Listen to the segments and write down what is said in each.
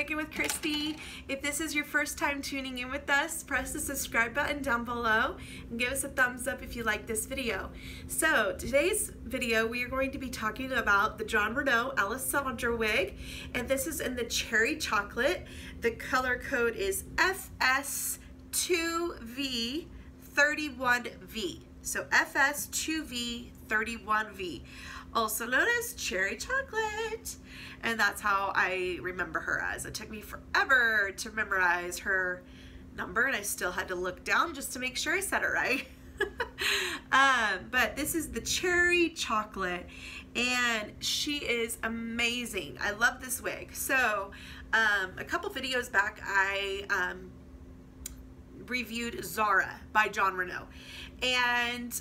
Making with Christy. If this is your first time tuning in with us, press the subscribe button down below and give us a thumbs up if you like this video. So today's video we are going to be talking about the Jon Renau Alessandra wig, and this is in the cherry chocolate. The color code is FS2V31V. So FS2V31V, also known as cherry chocolate. And that's how I remember her as. It took me forever to memorize her number, and I still had to look down just to make sure I said it right. But this is the cherry chocolate, and she is amazing. I love this wig. So a couple videos back, I reviewed Zara by Jon Renau, and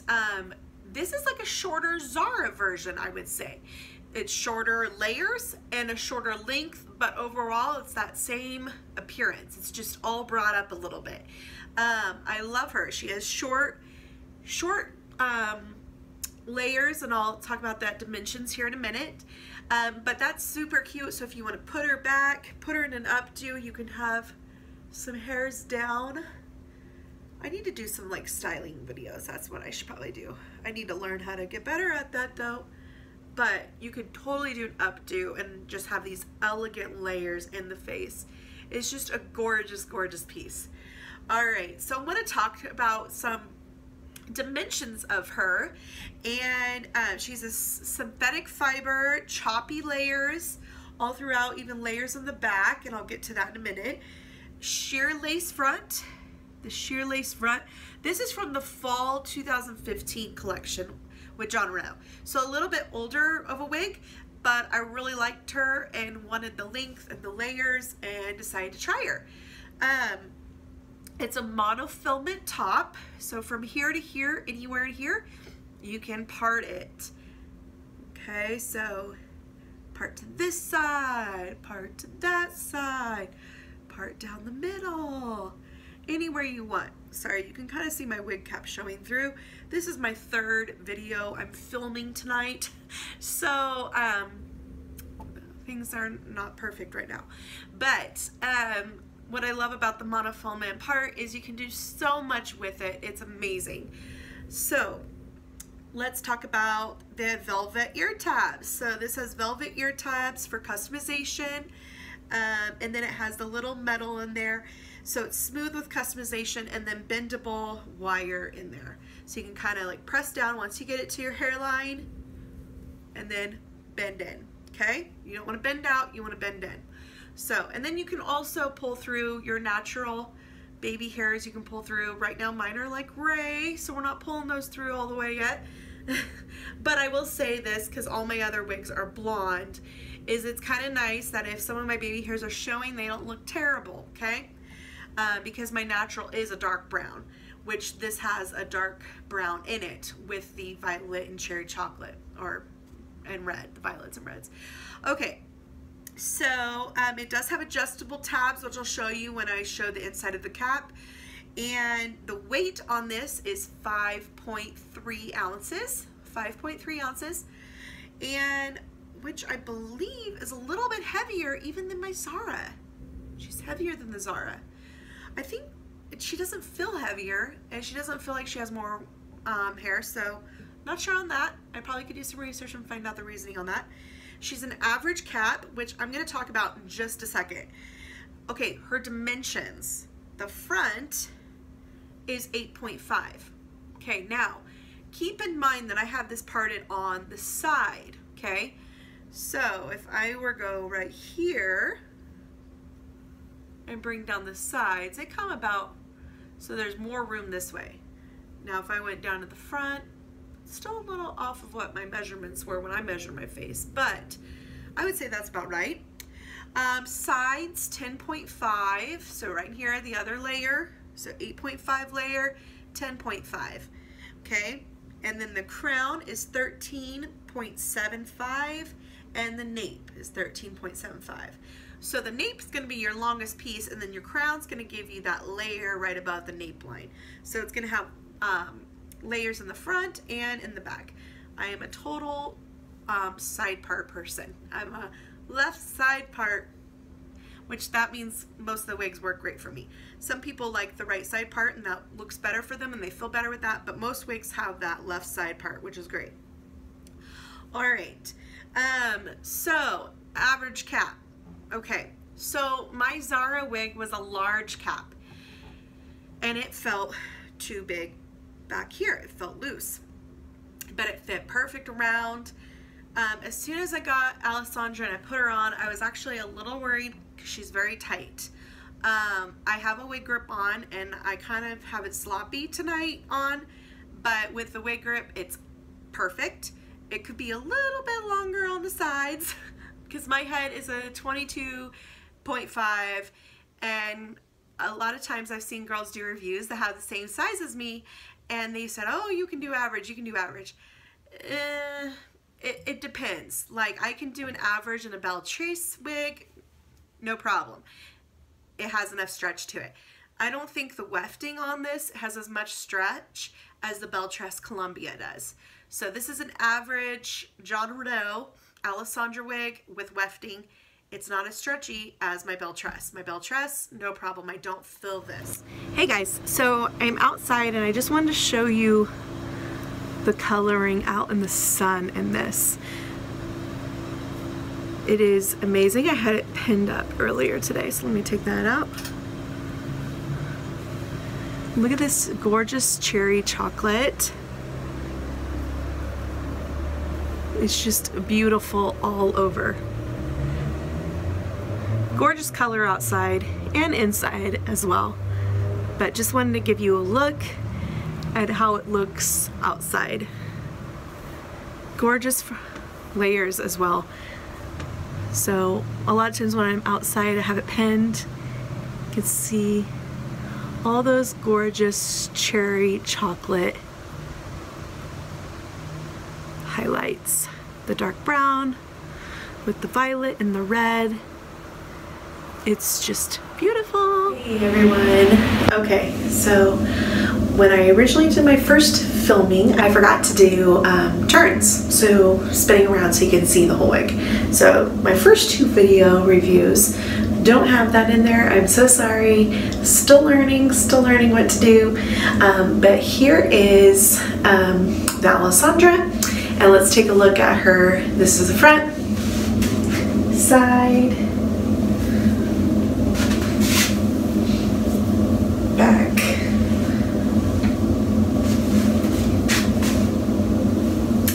this is like a shorter Zara version, I would say. It's shorter layers and a shorter length, but overall it's that same appearance. It's just all brought up a little bit. I love her. She has short layers, and I'll talk about that dimensions here in a minute. But that's super cute. So if you want to put her back, put her in an updo, you can have some hairs down. I need to do some like styling videos. That's what I should probably do. I need to learn how to get better at that though. But you could totally do an updo and just have these elegant layers in the face. It's just a gorgeous, gorgeous piece. All right, so I'm going to talk about some dimensions of her. And she's a synthetic fiber, choppy layers all throughout, even layers in the back, and I'll get to that in a minute. Sheer lace front. The sheer lace front. This is from the fall 2015 collection with Jon Renau. So a little bit older of a wig, but I really liked her and wanted the length and the layers and decided to try her. It's a monofilament top. So from here to here, anywhere in here, you can part it. Okay, so part to this side, part to that side, part down the middle, anywhere you want. Sorry, you can kind of see my wig cap showing through. This is my third video I'm filming tonight, so things are not perfect right now. But what I love about the monofilament part is you can do so much with it. It's amazing. So let's talk about the velvet ear tabs. So this has velvet ear tabs for customization, and then it has the little metal in there. So it's smooth with customization, and then bendable wire in there. So you can kind of like press down once you get it to your hairline and then bend in, okay? You don't want to bend out, you want to bend in. So, and then you can also pull through your natural baby hairs. You can pull through. Right now mine are like gray, so we're not pulling those through all the way yet. But I will say this, because all my other wigs are blonde, is it's kind of nice that if some of my baby hairs are showing, they don't look terrible, okay? Because my natural is a dark brown, which this has a dark brown in it with the violet and cherry chocolate, and red, the violets and reds. Okay, so it does have adjustable tabs, which I'll show you when I show the inside of the cap. And the weight on this is 5.3 ounces, 5.3 ounces, and which I believe is a little bit heavier even than my Zara. She's heavier than the Zara. I think she doesn't feel heavier, and she doesn't feel like she has more hair, so not sure on that. I probably could do some research and find out the reasoning on that. She's an average cap, which I'm going to talk about in just a second. Okay, her dimensions. The front is 8.5. Okay, now keep in mind that I have this parted on the side, okay? So if I were to go right here and bring down the sides, they come about, so there's more room this way. Now if I went down to the front, still a little off of what my measurements were when I measured my face, but I would say that's about right. Sides 10.5, so right here the other layer, so 8.5 layer, 10.5, okay? And then the crown is 13.75, and the nape is 13.75. So the nape's going to be your longest piece, and then your crown's going to give you that layer right above the nape line. So it's going to have layers in the front and in the back. I am a total side part person. I'm a left side part which that means most of the wigs work great for me. Some people like the right side part and that looks better for them and they feel better with that, but most wigs have that left side part, which is great. All right, so average cap. Okay, so my Zara wig was a large cap and it felt too big back here. It felt loose, but it fit perfect around. As soon as I got Alessandra and I put her on, I was actually a little worried because she's very tight. I have a wig grip on and I kind of have it sloppy tonight on, but with the wig grip, it's perfect. It could be a little bit longer on the sides because my head is a 22.5, and a lot of times I've seen girls do reviews that have the same size as me and they said, oh, you can do average, you can do average. It depends. Like, I can do an average in a Belle Trace wig, no problem. It has enough stretch to it. I don't think the wefting on this has as much stretch as the Belle Trace Columbia does. So this is an average Jon Renau Alessandra wig with wefting. It's not as stretchy as my Belle Trace. My Belle Trace, no problem. I don't feel this. Hey guys, so I'm outside and I just wanted to show you the coloring out in the sun in this. It is amazing. I had it pinned up earlier today, so let me take that out. Look at this gorgeous cherry chocolate. It's just beautiful all over. Gorgeous color outside and inside as well. But just wanted to give you a look at how it looks outside. Gorgeous layers as well. So a lot of times when I'm outside, I have it pinned. You can see all those gorgeous cherry chocolate highlights. The dark brown with the violet and the red. It's just beautiful. Hey everyone. Okay, so when I originally did my first filming, I forgot to do turns, so spinning around so you can see the whole wig. So my first two video reviews don't have that in there. I'm so sorry. Still learning what to do. But here is the Alessandra, and let's take a look at her. This is the front, side, back,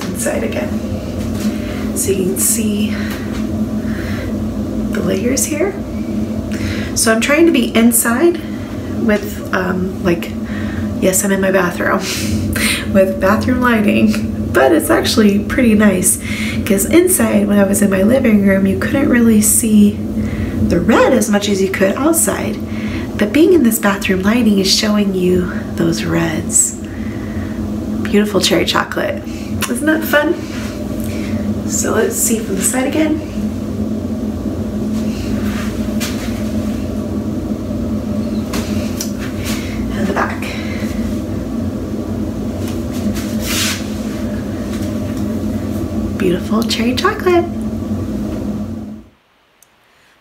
inside again. So you can see the layers here. So I'm trying to be inside with like, yes, I'm in my bathroom with bathroom lighting, but it's actually pretty nice because inside when I was in my living room, you couldn't really see the red as much as you could outside. But being in this bathroom lighting is showing you those reds. Beautiful cherry chocolate. Isn't that fun? So let's see from the side again. And the back. Beautiful cherry chocolate.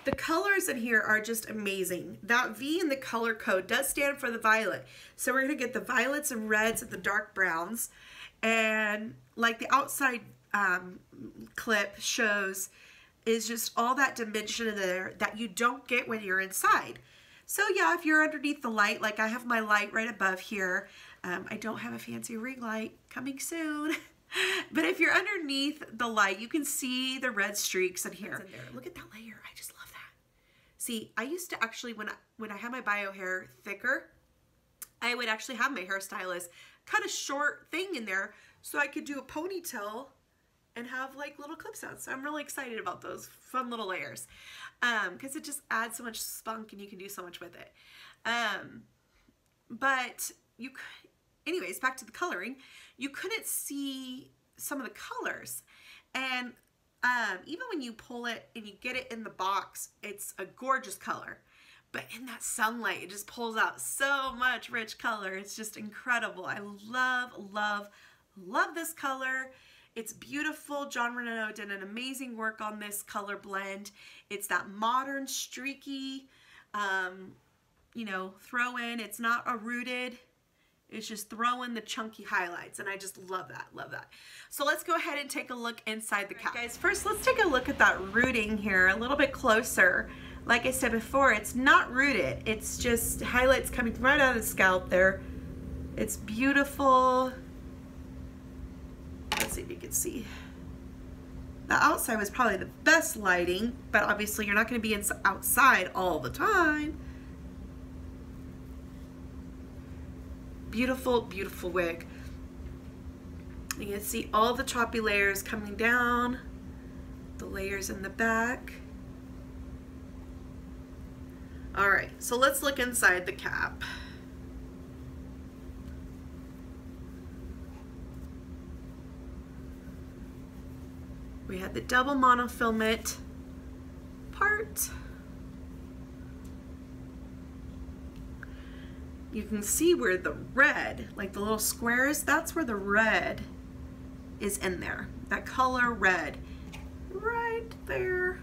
The colors in here are just amazing. That V in the color code does stand for the violet. So we're gonna get the violets and reds and the dark browns. And like the outside clip shows is just all that dimension in there that you don't get when you're inside. So yeah, if you're underneath the light, like I have my light right above here. I don't have a fancy ring light, coming soon. But if you're underneath the light, you can see the red streaks in here. Look at that layer, I just love that. See, I used to actually, when I had my bio hair thicker, I would actually have my hairstylist cut a short thing in there so I could do a ponytail and have like little clips out. So I'm really excited about those fun little layers because it just adds so much spunk and you can do so much with it. But anyways, back to the coloring, you couldn't see some of the colors. And even when you pull it and you get it in the box, it's a gorgeous color. But in that sunlight, it just pulls out so much rich color. It's just incredible. I love, love, love this color. It's beautiful. Jon Renau did an amazing work on this color blend. It's that modern, streaky, you know, throw in. It's not a rooted. It's just throw in the chunky highlights, and I just love that, love that. So let's go ahead and take a look inside the cap. Right, guys, first let's take a look at that rooting here a little bit closer. Like I said before, it's not rooted. It's just highlights coming right out of the scalp there. It's beautiful. Let's see if you can see. The outside was probably the best lighting, but obviously you're not going to be outside all the time. Beautiful, beautiful wig. You can see all the choppy layers coming down, the layers in the back. All right, so let's look inside the cap. We had the double monofilament part. You can see where the red, like the little squares, that's where the red is in there. That color red, right there.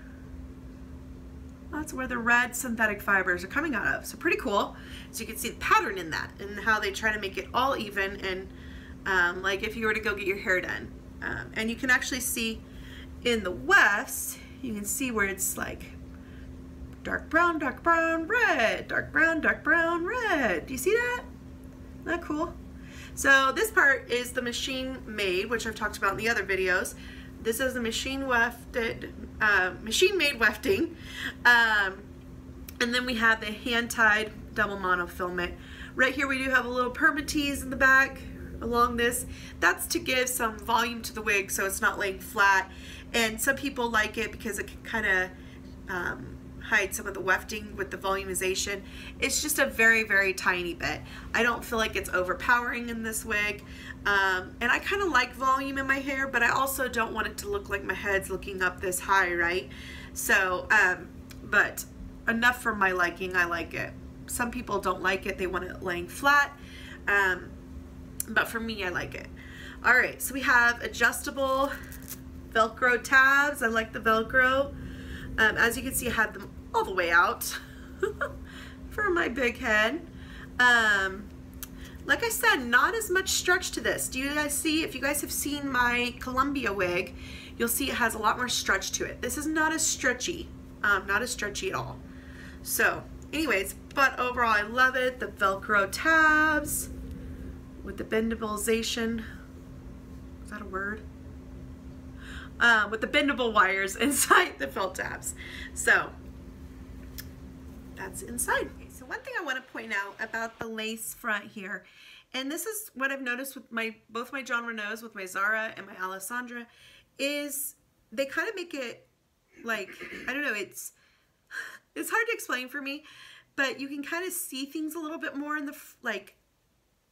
That's where the red synthetic fibers are coming out of. So pretty cool. So you can see the pattern in that and how they try to make it all even, and like if you were to go get your hair done. And you can actually see in the wefts, you can see where it's like dark brown, red, dark brown, red. Do you see that? Isn't that cool? So this part is the machine made, which I've talked about in the other videos. This is the machine wefted, machine made wefting. And then we have the hand tied double monofilament. Right here we do have a little permatease in the back along this. That's to give some volume to the wig so it's not laying flat. And some people like it because it can kind of hide some of the wefting with the volumization. It's just a very, very tiny bit. I don't feel like it's overpowering in this wig. And I kind of like volume in my hair, but I also don't want it to look like my head's looking up this high, right? So, but enough for my liking. I like it. Some people don't like it. They want it laying flat. But for me, I like it. All right, so we have adjustable Velcro tabs. I like the Velcro. As you can see, I have them all the way out for my big head. Like I said, not as much stretch to this. Do you guys see? If you guys have seen my Columbia wig, you'll see it has a lot more stretch to it. This is not as stretchy, at all. So anyways, but overall I love it. The Velcro tabs with the bendabilization. Is that a word? With the bendable wires inside the felt tabs. So that's inside. Okay, so one thing I want to point out about the lace front here, and this is what I've noticed with both my Jon Renau's, with my Zara and my Alessandra, is they kind of make it like, I don't know, it's hard to explain for me, but you can kind of see things a little bit more in the, like,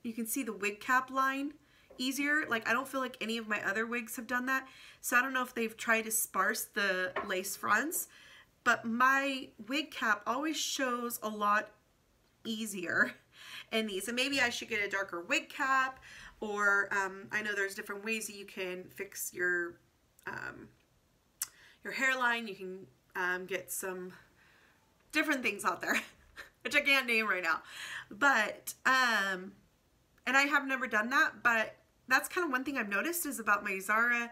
you can see the wig cap line easier. Like, I don't feel like any of my other wigs have done that. So I don't know if they've tried to sparse the lace fronts, but my wig cap always shows a lot easier in these. And maybe I should get a darker wig cap, or I know there's different ways that you can fix your hairline. You can get some different things out there, which I can't name right now. But, and I have never done that, but that's kind of one thing I've noticed is about my Zara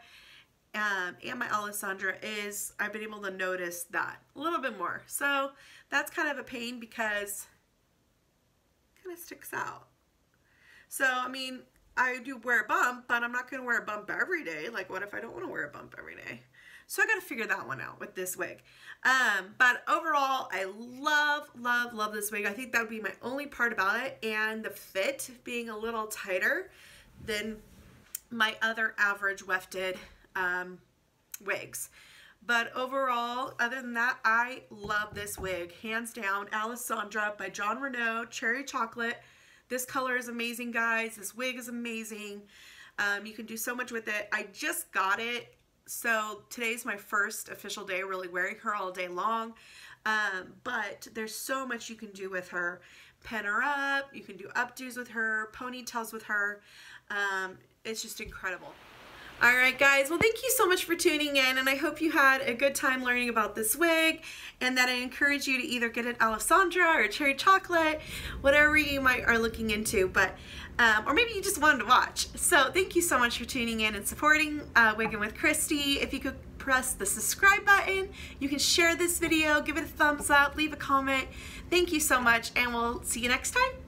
and my Alessandra is I've been able to notice that a little bit more. So that's kind of a pain because it kind of sticks out. So, I mean, I do wear a bump, but I'm not going to wear a bump every day. Like, what if I don't want to wear a bump every day? So I got to figure that one out with this wig. But overall, I love this wig. I think that would be my only part about it, and the fit being a little tighter than my other average wefted wigs. But overall, other than that, I love this wig. Hands down, Alessandra by Jon Renau, Cherry Chocolate. This color is amazing, guys. This wig is amazing. You can do so much with it. I just got it, so today's my first official day really wearing her all day long. But there's so much you can do with her. Pin her up, you can do updos with her, ponytails with her. It's just incredible. All right, guys. Well, thank you so much for tuning in, and I hope you had a good time learning about this wig, and that I encourage you to either get an Alessandra or cherry chocolate, whatever you are looking into, but or maybe you just wanted to watch. So thank you so much for tuning in and supporting Wiggin' with Christy. If you could press the subscribe button, you can share this video, give it a thumbs up, leave a comment. Thank you so much, and we'll see you next time.